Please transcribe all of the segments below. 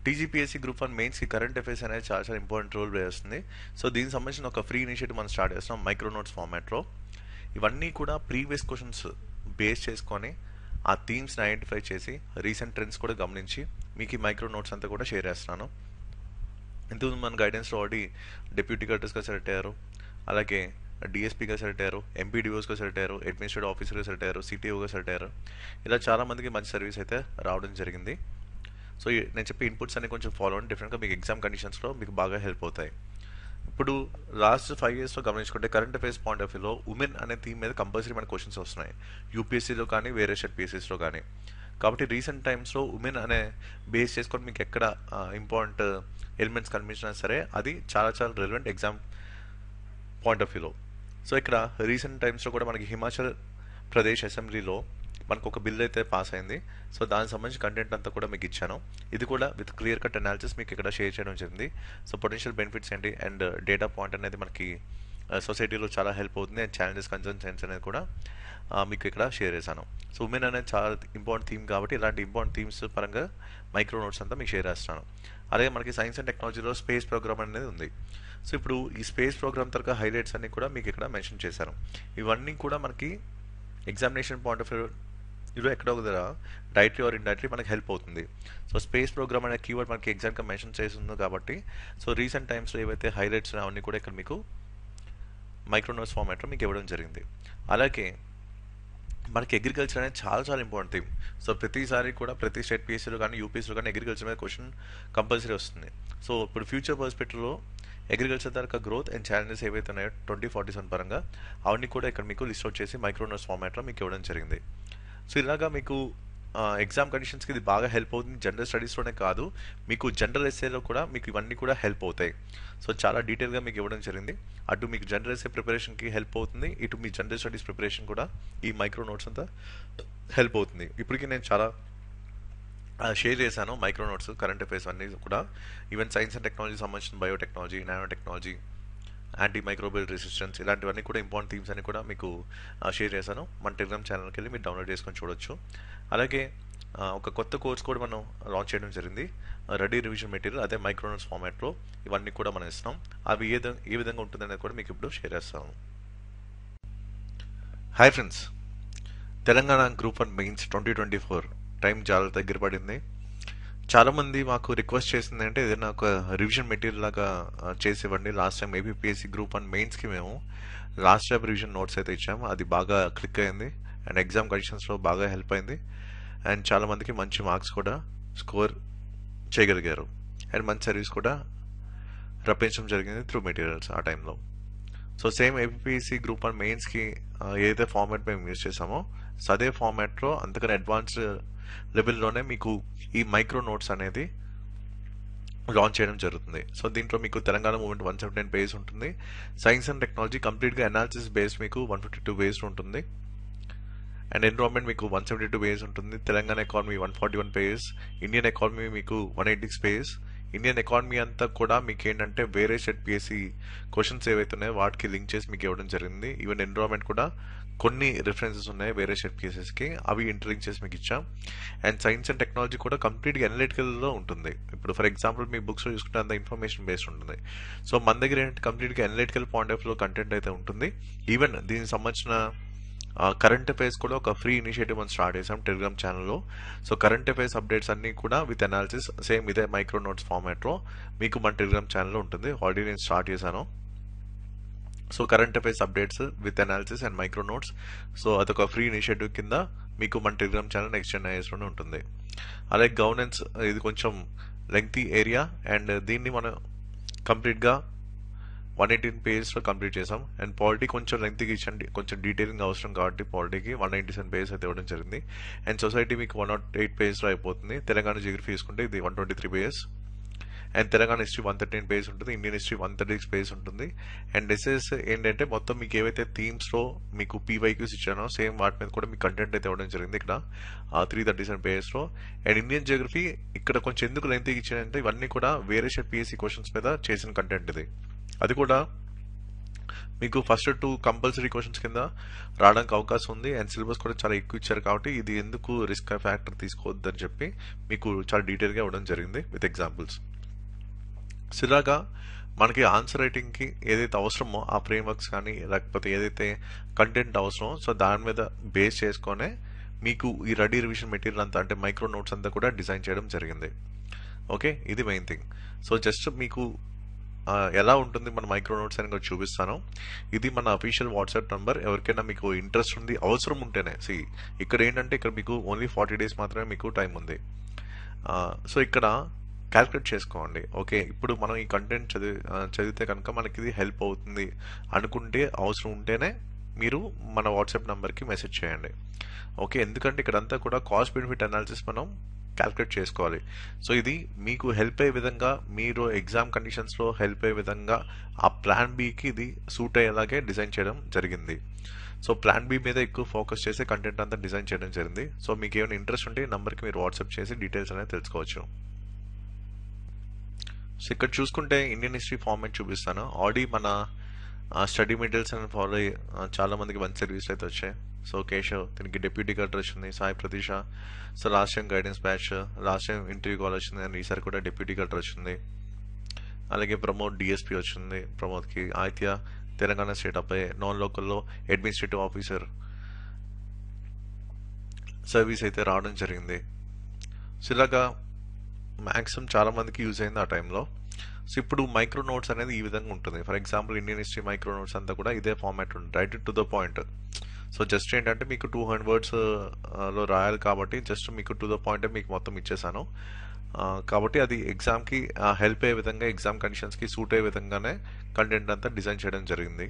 TGPSC group 1 మెయిన్స్కి current affairs అనేది చాలా చాలా ఇంపార్టెంట్ రోల్ ప్లే చేస్తుంది. సో దీనికి సంబంధించిన ఒక ఫ్రీ ఇనిషియేటివ్ మనం స్టార్ట్ చేస్తున్నాం మైక్రో నోట్స్ ఫార్మాట్లో. ఇవన్నీ కూడా ప్రీవియస్ క్వశ్చన్స్ బేస్ చేసుకొని ఆ థీమ్స్ని ఐడెంటిఫై చేసి రీసెంట్ ట్రెండ్స్ కూడా గమనించి మీకు ఈ మైక్రో నోట్స్ అంతా కూడా షేర్ చేస్తున్నాను. ఇంతకుముందు మన గైడెన్స్లో ఆల్రెడీ డిప్యూటీ కలెక్టర్స్గా సెలెక్ట్ అయ్యారు, అలాగే డిఎస్పీగా సెలెక్ట్ అయ్యారు, ఎంపీడీఓస్గా సెలెక్ట్ అయ్యారు, అడ్మినిస్ట్రేటివ్ ఆఫీసర్గా సెలెక్ట్ అయ్యారు, సిటీఓగా సెలెక్ట్ అయ్యారు. ఇలా చాలామందికి మంచి సర్వీస్ అయితే రావడం జరిగింది. సో నేను చెప్పే ఇన్పుట్స్ అన్ని కొంచెం ఫాలో అవ్వండి, డిఫరెంట్గా మీకు ఎగ్జామ్ కండిషన్స్లో మీకు బాగా హెల్ప్ అవుతాయి. ఇప్పుడు లాస్ట్ 5 yearsలో గమనించుకుంటే కరెంట్ అఫైర్స్ పాయింట్ ఆఫ్ వ్యూలో ఉమెన్ అనే థీమ్ మీద కంపల్సరీ మన క్వశ్చన్స్ వస్తున్నాయి, యూపీఎస్సీలో కానీ వేరే షెడ్ పిఎస్సీస్లో కానీ. కాబట్టి రీసెంట్ టైమ్స్లో ఉమెన్ అనే బేస్ చేసుకొని మీకు ఎక్కడ ఇంపార్టెంట్ ఎలిమెంట్స్ కనిపించినా సరే అది చాలా చాలా రిలవెంట్ ఎగ్జామ్ పాయింట్ ఆఫ్ వ్యూలో. సో ఇక్కడ రీసెంట్ టైమ్స్లో కూడా మనకి హిమాచల్ ప్రదేశ్ అసెంబ్లీలో మనకు ఒక బిల్ అయితే పాస్ అయింది. సో దానికి సంబంధించిన కంటెంట్ అంతా కూడా మీకు ఇచ్చాను. ఇది కూడా విత్ క్లియర్ కట్ అనాలిసిస్ మీకు ఇక్కడ షేర్ చేయడం జరిగింది. సో పొటెన్షియల్ బెనిఫిట్స్ ఏంటి అండ్ డేటా పాయింట్ అనేది మనకి సొసైటీలో చాలా హెల్ప్ అవుతుంది, అండ్ ఛాలెంజెస్ కన్సర్న్స్ అనేది కూడా మీకు ఇక్కడ షేర్ చేశాను. సో ఉమెన్ అనేది చాలా ఇంపార్టెంట్ థీమ్ కాబట్టి ఇలాంటి ఇంపార్టెంట్ థీమ్స్ పరంగా మైక్రో నోట్స్ అంతా మీకు షేర్ చేస్తాను. అలాగే మనకి సైన్స్ అండ్ టెక్నాలజీలో స్పేస్ ప్రోగ్రామ్ అనేది ఉంది. సో ఇప్పుడు ఈ స్పేస్ ప్రోగ్రామ్ తరగతి హైలైట్స్ అన్ని కూడా మీకు ఇక్కడ మెన్షన్ చేశాను. ఇవన్నీ కూడా మనకి ఎగ్జామినేషన్ పాయింట్ ఆఫ్ వ్యూలో ఎక్కడో ఒక దగ్గర డైరెక్ట్లీ ఆర్ ఇండైరెక్ట్లీ మనకి హెల్ప్ అవుతుంది. సో స్పేస్ ప్రోగ్రామ్ అనే కీవర్డ్ మనకి ఎగ్జామ్గా మెన్షన్ చేస్తుంది కాబట్టి సో రీసెంట్ టైమ్స్లో ఏవైతే హైలైట్స్ అవన్నీ కూడా ఇక్కడ మీకు మైక్రో నోట్స్ ఫార్మాట్లో మీకు ఇవ్వడం జరిగింది. అలాగే మనకి అగ్రికల్చర్ అనేది చాలా చాలా ఇంపార్టెంట్ థీమ్. సో ప్రతిసారి కూడా ప్రతి స్టేట్ పిఎస్సీలో కానీ యూపీఎస్సీలో కానీ అగ్రికల్చర్ మీద క్వశ్చన్ కంపల్సరీ వస్తుంది. సో ఇప్పుడు ఫ్యూచర్ పర్స్పెక్టివ్లో అగ్రికల్చర్ ధర గ్రోత్ అండ్ ఛాలెంజెస్ ఏవైతే ఉన్నాయో 2047 పరంగా అవన్నీ కూడా ఇక్కడ మీకు లిస్ట్ అవుట్ చేసి మైక్రో నోట్స్ ఫార్మాట్లో మీకు ఇవ్వడం జరిగింది. సో ఇలాగా మీకు ఎగ్జామ్ కండిషన్స్కి ఇది బాగా హెల్ప్ అవుతుంది. జనరల్ స్టడీస్లోనే కాదు, మీకు జనరల్ ఎస్ఏలో కూడా మీకు ఇవన్నీ కూడా హెల్ప్ అవుతాయి. సో చాలా డీటెయిల్గా మీకు ఇవ్వడం జరిగింది. అటు మీకు జనరల్ ఎస్ఏ ప్రిపరేషన్కి హెల్ప్ అవుతుంది, ఇటు మీ జనరల్ స్టడీస్ ప్రిపరేషన్ కూడా ఈ మైక్రో నోట్స్ అంతా హెల్ప్ అవుతుంది. ఇప్పటికీ నేను చాలా షేర్ చేశాను మైక్రో నోట్స్ కరెంట్ అఫైర్స్ అన్నీ కూడా. ఈవెన్ సైన్స్ అండ్ టెక్నాలజీ సంబంధించిన biotechnology, nano technology, anti microbial resistance ఇలాంటివన్నీ కూడా ఇంపార్టెంట్ థీమ్స్ అని కూడా మీకు షేర్ చేశాను. మన టెలిగ్రామ్ ఛానల్కి వెళ్ళి మీరు డౌన్లోడ్ చేసుకొని చూడొచ్చు. అలాగే ఒక కొత్త కోర్స్ కూడా మనం లాంచ్ చేయడం జరిగింది, రెడీ రివిజన్ మెటీరియల్, అదే మైక్రో నోట్స్ ఫార్మాట్లో ఇవన్నీ కూడా మనం ఇస్తున్నాం. అవి ఏ విధంగా ఉంటుందనేది కూడా మీకు ఇప్పుడు షేర్ చేస్తాను. Hi friends, Telangana group 1 mains 2024 time చాలా దగ్గర పడింది. చాలామంది మాకు రిక్వెస్ట్ చేసింది అంటే ఏదైనా ఒక రివిజన్ మెటీరియల్ లాగా చేసివ్వండి. లాస్ట్ టైం ఏబిపిఎస్సి గ్రూప్ 1 మెయిన్స్కి మేము లాస్ట్ టైం రివిజన్ నోట్స్ అయితే ఇచ్చాము, అది బాగా క్లిక్ అయింది అండ్ ఎగ్జామ్ కండిషన్స్లో బాగా హెల్ప్ అయింది. అండ్ చాలామందికి మంచి మార్క్స్ కూడా స్కోర్ చేయగలిగారు అండ్ మంచి సర్వీస్ కూడా రప్పించడం జరిగింది త్రూ మెటీరియల్స్ ఆ టైంలో. సో సేమ్ ఏబిపిఎస్సి గ్రూప్ 1 మెయిన్స్కి ఏదైతే ఫార్మాట్ మేము యూజ్ చేసామో సో అదే ఫార్మాట్లో అంతకన్నా అడ్వాన్స్ లెవెల్లోనే మీకు ఈ మైక్రో నోట్స్ అనేది లాంచ్ చేయడం జరుగుతుంది. సో దీంట్లో మీకు తెలంగాణ మూవ్మెంట్ 179 పేజ్ ఉంటుంది, సైన్స్ అండ్ టెక్నాలజీ కంప్లీట్గా అనాలిసిస్ బేస్ మీకు 152 పేజ్ ఉంటుంది, అండ్ ఎన్విరాన్మెంట్ మీకు 172 పేజ్ ఉంటుంది, Telangana economy 141 page, Indian economy మీకు 186 పేజ్. ఇండియన్ ఎకానమీ అంతా కూడా మీకు ఏంటంటే వేరే సెట్ పిఎస్సి క్వశ్చన్స్ ఏవైతే ఉన్నాయో వాటికి లింక్ చేసి మీకు ఇవ్వడం జరిగింది. ఈవెన్ ఎన్విరాన్మెంట్ కూడా కొన్ని రిఫరెన్సెస్ ఉన్నాయి వేరే షెడ్ పీసెస్కి, అవి ఇంటర్లింక్ చేసి మీకు ఇచ్చాం. అండ్ సైన్స్ అండ్ టెక్నాలజీ కూడా కంప్లీట్గా అనలిటికల్లో ఉంటుంది. ఇప్పుడు ఫర్ ఎగ్జాంపుల్ మీ బుక్స్లో చూసుకుంటే అంత ఇన్ఫర్మేషన్ బేస్డ్ ఉంటుంది. సో మన దగ్గర ఏంటంటే కంప్లీట్గా అనలిటికల్ పాయింట్ ఆఫ్ వ్యూలో కంటెంట్ అయితే ఉంటుంది. ఈవెన్ దీనికి సంబంధించిన కరెంట్ అఫైర్స్ కూడా ఒక ఫ్రీ ఇనిషియేటివ్ మనం స్టార్ట్ చేసాం టెలిగ్రామ్ ఛానల్లో. సో కరెంట్ అఫైర్స్ అప్డేట్స్ అన్నీ కూడా విత్ అనాలిసిస్ సేమ్ ఇదే మైక్రో నోట్స్ ఫార్మాట్లో మీకు మన టెలిగ్రామ్ ఛానల్లో ఉంటుంది. ఆల్రెడీ నేను స్టార్ట్ చేశాను. So current affairs updates with analysis and micro notes, so అదొక ఫ్రీ ఇనిషియేటివ్ కింద మీకు మన టెలిగ్రామ్ ఛానల్ నెక్స్ట్ 10 yearsలోనే ఉంటుంది. అలాగే గవర్నెన్స్ ఇది కొంచెం లెంగ్తీ ఏరియా అండ్ దీన్ని మనం కంప్లీట్గా 118 పేజెస్లో కంప్లీట్ చేసాం. అండ్ పాలిటీ కొంచెం లెంగ్త్కి ఇచ్చండి, కొంచెం డీటెయిలింగ్ అవసరం కాబట్టి పాలిటీకి 197 పేజెస్ అయితే ఇవ్వడం జరిగింది. అండ్ సొసైటీ మీకు 108 పేజెస్లో అయిపోతుంది. తెలంగాణ జియోగ్రఫీ తీసుకుంటే ఇది 123 pages, and Telangana history 113 pages ఉంటుంది, ఇండియన్ హిస్టరీ 136 పేజెస్ ఉంటుంది. అండ్ ఎస్ఎస్ ఏంటంటే మొత్తం మీకు ఏవైతే థీమ్స్లో మీకు పీవైక్యూస్ ఇచ్చానో సేమ్ వాటి మీద కూడా మీకు కంటెంట్ అయితే ఇవ్వడం జరిగింది ఇక్కడ 337 పేజెస్లో. అండ్ ఇండియన్ జియోగ్రఫీ ఇక్కడ కొంచెం ఎందుకు లెంగ్త్కి ఇచ్చానంటే ఇవన్నీ కూడా వేరే షెడ్ పిఎస్సి క్వశ్చన్స్ మీద చేసిన కంటెంట్ ఇది. అది కూడా మీకు ఫస్ట్ 2 కంపల్సరీ క్వశ్చన్స్ కింద రావడానికి అవకాశం ఉంది. అండ్ సిలబస్ కూడా చాలా ఎక్కువ ఇచ్చారు కాబట్టి ఇది ఎందుకు రిస్క్ ఫ్యాక్టర్ తీసుకోవద్దని చెప్పి మీకు చాలా డీటెయిల్గా ఇవ్వడం జరిగింది విత్ ఎగ్జాంపుల్స్. ఇలాగా మనకి ఆన్సర్ రైటింగ్కి ఏదైతే అవసరమో ఆ ఫ్రేమ్వర్క్స్ కానీ లేకపోతే ఏదైతే కంటెంట్ అవసరమో సో దాని మీద బేస్ చేసుకొనే మీకు ఈ రెడీ రివిజన్ మెటీరియల్ అంతా అంటే మైక్రో నోట్స్ అంతా కూడా డిజైన్ చేయడం జరిగింది. ఓకే, ఇది మెయిన్ థింగ్. సో జస్ట్ మీకు ఎలా ఉంటుంది మన మైక్రో నోట్స్ అని కూడా చూపిస్తాను. ఇది మన అఫీషియల్ వాట్సాప్ నంబర్. ఎవరికైనా మీకు ఇంట్రెస్ట్ ఉంది అవసరం ఉంటేనే ఇక్కడ ఏంటంటే ఇక్కడ మీకు ఓన్లీ 40 days మాత్రమే మీకు టైం ఉంది. సో ఇక్కడ క్యాల్కులేట్ చేసుకోండి. ఓకే, ఇప్పుడు మనం ఈ కంటెంట్ చదివితే కనుక మనకి ఇది హెల్ప్ అవుతుంది అనుకుంటే అవసరం ఉంటేనే మీరు మన వాట్సాప్ నెంబర్కి మెసేజ్ చేయండి. ఓకే, ఎందుకంటే ఇక్కడంతా కూడా కాస్ట్ బెనిఫిట్ అనాలిసిస్ మనం క్యాల్కులేట్ చేసుకోవాలి. సో ఇది మీకు హెల్ప్ అయ్యే విధంగా మీరు ఎగ్జామ్ కండిషన్స్లో హెల్ప్ అయ్యే విధంగా ఆ ప్లాన్ బికి ఇది సూట్ అయ్యేలాగే డిజైన్ చేయడం జరిగింది. సో ప్లాన్ బి మీద ఎక్కువ ఫోకస్ చేసి కంటెంట్ అంతా డిజైన్ చేయడం జరిగింది. సో మీకు ఏమైనా ఇంట్రెస్ట్ ఉంటే ఈ నెంబర్కి మీరు వాట్సాప్ చేసి డీటెయిల్స్ అనేది తెలుసుకోవచ్చు. సో ఇక్కడ చూసుకుంటే ఇండియన్ హిస్టరీ ఫార్మాట్ చూపిస్తాను. ఆల్రెడీ మన స్టడీ మెటీరియల్స్ అని ఫాలో చాలా మందికి మంచి సర్వీస్ అయితే వచ్చాయి. సో కేశవ్ దీనికి డిప్యూటీ కలెక్టర్ వచ్చింది, Sai Pratheesha. So last time guidance batch, last time interview call వచ్చింది అండ్ ఈసారి కూడా డిప్యూటీ కలెక్టర్ వచ్చింది. అలాగే ప్రమోద్ డిఎస్పీ వచ్చింది. ప్రమోద్కి ఆదిత్య తెలంగాణ స్టేట్ అబ్బాయి నాన్ లోకల్లో అడ్మినిస్ట్రేటివ్ ఆఫీసర్ సర్వీస్ అయితే రావడం జరిగింది. సో ఇలాగా మ్యాక్సిమం చాలా మందికి యూజ్ అయింది ఆ టైంలో. సో ఇప్పుడు మైక్రో నోట్స్ అనేది ఈ విధంగా ఉంటుంది. For example Indian history micro notes అంతా కూడా ఇదే ఫార్మాట్ ఉంటుంది, right to the point. So just ఏంటంటే మీకు 200 words లో రాయాలి కాబట్టి జస్ట్ మీకు టు ద పాయింట్ మీకు మొత్తం ఇచ్చేసాను. కాబట్టి అది ఎగ్జామ్కి హెల్ప్ అయ్యే విధంగా ఎగ్జామ్ కండిషన్స్కి సూట్ అయ్యే విధంగానే కంటెంట్ అంతా డిజైన్ చేయడం జరిగింది.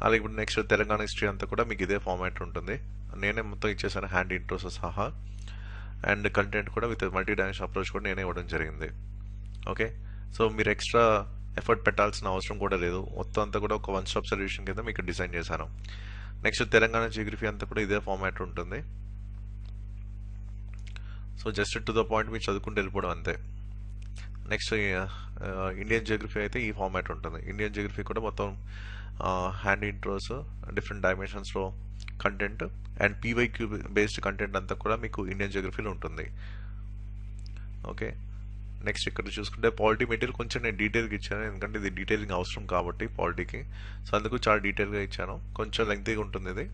అలాగే ఇప్పుడు నెక్స్ట్ తెలంగాణ హిస్టరీ అంతా కూడా మీకు ఇదే ఫార్మాట్ ఉంటుంది. నేనే మొత్తం ఇచ్చేసాను హ్యాండ్ ఇంట్రోస్ సహా. అండ్ కంటెంట్ కూడా విత్ మల్టీ డైమెన్షన్ అప్రోచ్ కూడా నేనే ఇవ్వడం జరిగింది. ఓకే, సో మీరు ఎక్స్ట్రా ఎఫర్ట్ పెట్టాల్సిన అవసరం కూడా లేదు. మొత్తం అంతా కూడా ఒక వన్ స్టాప్ సొల్యూషన్ కింద మీకు డిజైన్ చేశాను. నెక్స్ట్ తెలంగాణ జియోగ్రఫీ అంతా కూడా ఇదే ఫార్మాట్ ఉంటుంది. So just to the point మీరు చదువుకుంటూ వెళ్ళిపోవడం అంతే. నెక్స్ట్ ఇండియన్ జియోగ్రఫీ అయితే ఈ ఫార్మాట్ ఉంటుంది. ఇండియన్ జియోగ్రఫీ కూడా మొత్తం హ్యాండ్ ఇంట్రోస్, డిఫరెంట్ డైమెన్షన్స్లో content and PYQ based content అంతా కూడా మీకు ఇండియన్ జియోగ్రఫీలో ఉంటుంది. ఓకే, నెక్స్ట్ ఇక్కడ చూసుకుంటే పాలిటీ మెటీరియల్ కొంచెం నేను డీటెయిల్గా ఇచ్చాను, ఎందుకంటే ఇది డీటెయిలింగ్ అవసరం కాబట్టి పాలిటీకి. సో అందుకు చాలా డీటెయిల్గా ఇచ్చాను. కొంచెం లెంగ్తీగా ఉంటుంది ఇది,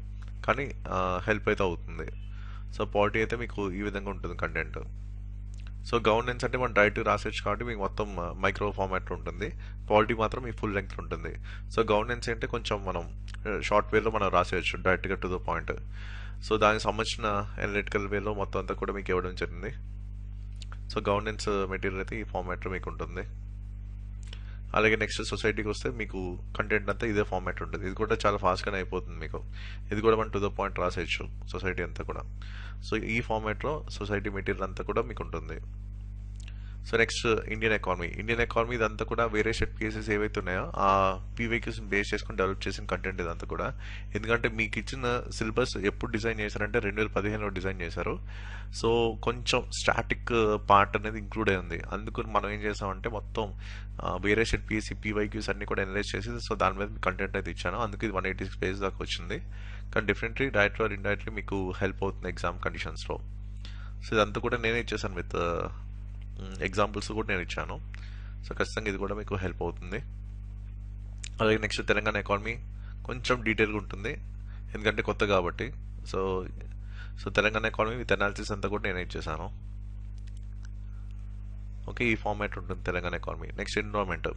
కానీ హెల్ప్ అయితే అవుతుంది. సో పాలిటీ అయితే మీకు ఈ విధంగా ఉంటుంది కంటెంట్. సో గవర్నెన్స్ అంటే మనం డైరెక్ట్ రాసేయచ్చు కాబట్టి మీకు మొత్తం మైక్రో ఫార్మాట్ ఉంటుంది. పాలిటీ మాత్రం మీ ఫుల్ లెంగ్త్ ఉంటుంది. సో గవర్నెన్స్ అంటే కొంచెం మనం షార్ట్ వేలో మనం రాసేయచ్చు డైరెక్ట్గా టు ద పాయింట్. సో దానికి సంబంధించిన అనలిటికల్ వేలో మొత్తం అంతా కూడా మీకు ఇవ్వడం జరిగింది. సో గవర్నెన్స్ మెటీరియల్ అయితే ఈ ఫార్మాట్లో మీకు ఉంటుంది. అలాగే నెక్స్ట్ సొసైటీకి వస్తే మీకు కంటెంట్ అంతా ఇదే ఫార్మాట్ ఉంటుంది. ఇది కూడా చాలా ఫాస్ట్గానే అయిపోతుంది మీకు. ఇది కూడా మనం టు ద పాయింట్ రాసేయచ్చు సొసైటీ అంతా కూడా. సో ఈ ఫార్మాట్లో సొసైటీ మెటీరియల్ అంతా కూడా మీకు ఉంటుంది. సో నెక్స్ట్ ఇండియన్ ఎకానమీ ఇదంతా కూడా వేరే సెట్ కేసెస్ ఏవైతే ఉన్నాయో ఆ పీవైక్యూస్ బేస్ చేసుకుని డెవలప్ చేసిన కంటెంట్ ఇదంతా కూడా. ఎందుకంటే మీకు ఇచ్చిన సిలబస్ ఎప్పుడు డిజైన్ చేశారంటే 2015లో డిజైన్ చేశారు. సో కొంచెం స్టాటిక్ పార్ట్ అనేది ఇంక్లూడ్ అయి ఉంది. అందుకు మనం ఏం చేసామంటే మొత్తం వేరే సెట్ పీవైక్యూస్ అన్ని కూడా అనలైజ్ చేసి సో దాని మీద కంటెంట్ అయితే ఇచ్చాను. అందుకు ఇది 186 pages దాకా వచ్చింది. కానీ డెఫినెట్లీ డైరెక్ట్ ఆర్ ఇండైరెక్ట్లీ మీకు హెల్ప్ అవుతుంది ఎగ్జామ్ కండిషన్స్లో. సో ఇదంతా కూడా నేనే ఇచ్చేసాను విత్ ఎగ్జాంపుల్స్ కూడా నేను ఇచ్చాను. సో ఖచ్చితంగా ఇది కూడా మీకు హెల్ప్ అవుతుంది. అలాగే నెక్స్ట్ తెలంగాణ ఎకానమీ కొంచెం డీటెయిల్గా ఉంటుంది, ఎందుకంటే కొత్త కాబట్టి. So Telangana economy with analysis అంతా కూడా నేను ఇచ్చేసాను. ఓకే, ఈ ఫార్మాట్ ఉంటుంది Telangana economy. Next environment.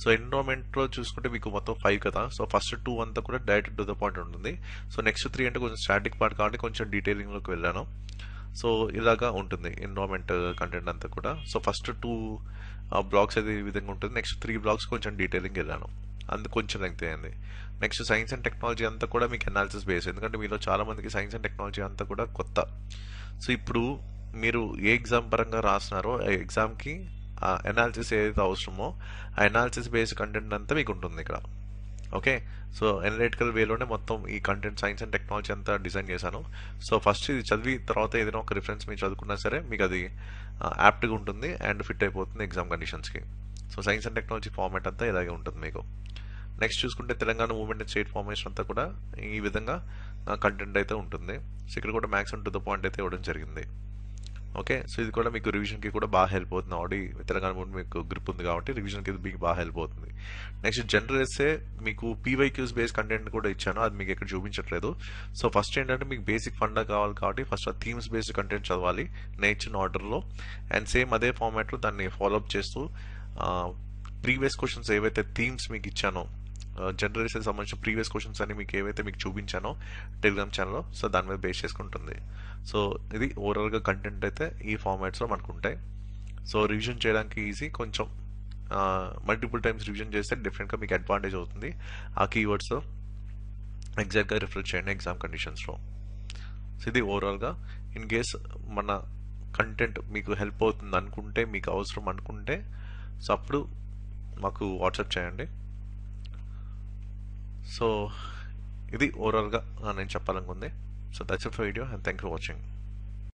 So ఎన్విరాన్మెంట్లో చూసుకుంటే మీకు మొత్తం 5 కదా. సో ఫస్ట్ 2 అంతా కూడా డైరెక్ట్ టు ద పాయింట్ ఉంటుంది. సో నెక్స్ట్ 3 అంటే కొంచెం స్టాటిక్ పార్ట్ కాబట్టి కొంచెం డీటెయిలింగ్లోకి వెళ్ళాను. సో ఇలాగా ఉంటుంది ఎన్విరాన్మెంట్ కంటెంట్ అంతా కూడా. సో ఫస్ట్ 2 బ్లాగ్స్ అయితే ఈ విధంగా ఉంటుంది. నెక్స్ట్ 3 బ్లాగ్స్ కొంచెం డీటెయిలింగ్ వెళ్ళాను, అందుకు కొంచెం లెంగ్త్ అయింది. నెక్స్ట్ సైన్స్ అండ్ టెక్నాలజీ అంతా కూడా మీకు అనాలిసిస్ బేస్, ఎందుకంటే మీలో చాలా మందికి సైన్స్ అండ్ టెక్నాలజీ అంతా కూడా కొత్త. సో ఇప్పుడు మీరు ఏ ఎగ్జామ్ పరంగా రాస్తున్నారో ఆ ఎగ్జామ్కి అనాలిసిస్ ఏదైతే అవసరమో ఆ అనాలిసిస్ బేస్డ్ కంటెంట్ అంతా మీకు ఉంటుంది ఇక్కడ. ఓకే, సో అనలిటికల్ వేలోనే మొత్తం ఈ కంటెంట్ సైన్స్ అండ్ టెక్నాలజీ అంతా డిజైన్ చేశాను. సో ఫస్ట్ ఇది చదివి తర్వాత ఏదైనా ఒక రిఫరెన్స్ మీరు చదువుకున్నా సరే మీకు అది యాప్ట్గా ఉంటుంది అండ్ ఫిట్ అయిపోతుంది ఎగ్జామ్ కండిషన్స్కి. So science and technology format అంతా ఇలాగే ఉంటుంది మీకు. నెక్స్ట్ చూసుకుంటే Telangana movement and state formation అంతా కూడా ఈ విధంగా కంటెంట్ అయితే ఉంటుంది. సో ఇక్కడ కూడా మ్యాక్సిమం టు ద పాయింట్ అయితే ఇవ్వడం జరిగింది. ఓకే, సో ఇది కూడా మీకు రివిజన్కి కూడా బాగా హెల్ప్ అవుతుంది. ఆల్రెడీ తెలంగాణ మూవ్మెంట్ మీకు గ్రిప్ ఉంది కాబట్టి రివిజన్కి ఇది మీకు బాగా హెల్ప్ అవుతుంది. నెక్స్ట్ జనరల్ ఎస్సే మీకు పీవైక్యూస్ బేస్ కంటెంట్ కూడా ఇచ్చాను, అది మీకు ఇక్కడ చూపించట్లేదు. సో ఫస్ట్ ఏంటంటే మీకు బేసిక్ ఫండా కావాలి కాబట్టి ఫస్ట్ ఆ థీమ్స్ బేస్డ్ కంటెంట్ చదవాలి నేను ఇచ్చిన ఆర్డర్లో. అండ్ సేమ్ అదే ఫార్మాట్లో దాన్ని ఫాలోఅప్ చేస్తూ ప్రీవియస్ క్వశ్చన్స్ ఏవైతే థీమ్స్ మీకు ఇచ్చానో జనరల్ ఎస్సేకి సంబంధించిన ప్రీవియస్ క్వశ్చన్స్ అని మీకు ఏవైతే మీకు చూపించానో టెలిగ్రామ్ ఛానల్లో, సో దాని మీద బేస్ చేసుకుంటుంది. సో ఇది ఓవరాల్గా కంటెంట్ అయితే ఈ ఫార్మాట్స్లో మనకు ఉంటాయి. సో రివిజన్ చేయడానికి ఈజీ, కొంచెం మల్టిపుల్ టైమ్స్ రివిజన్ చేస్తే డెఫినెట్గా మీకు అడ్వాంటేజ్ అవుతుంది. ఆ కీవర్డ్స్ ఎగ్జాక్ట్గా రిఫర్ చేయండి ఎగ్జామ్ కండిషన్స్లో. సో ఇది ఓవరాల్గా ఇన్ కేస్ మన కంటెంట్ మీకు హెల్ప్ అవుతుంది అనుకుంటే, మీకు అవసరం అనుకుంటే, సో అప్పుడు మాకు వాట్సాప్ చేయండి. సో ఇది ఓవరాల్గా నేను చెప్పాలనుకుంది. So that's it for video and thank you for watching.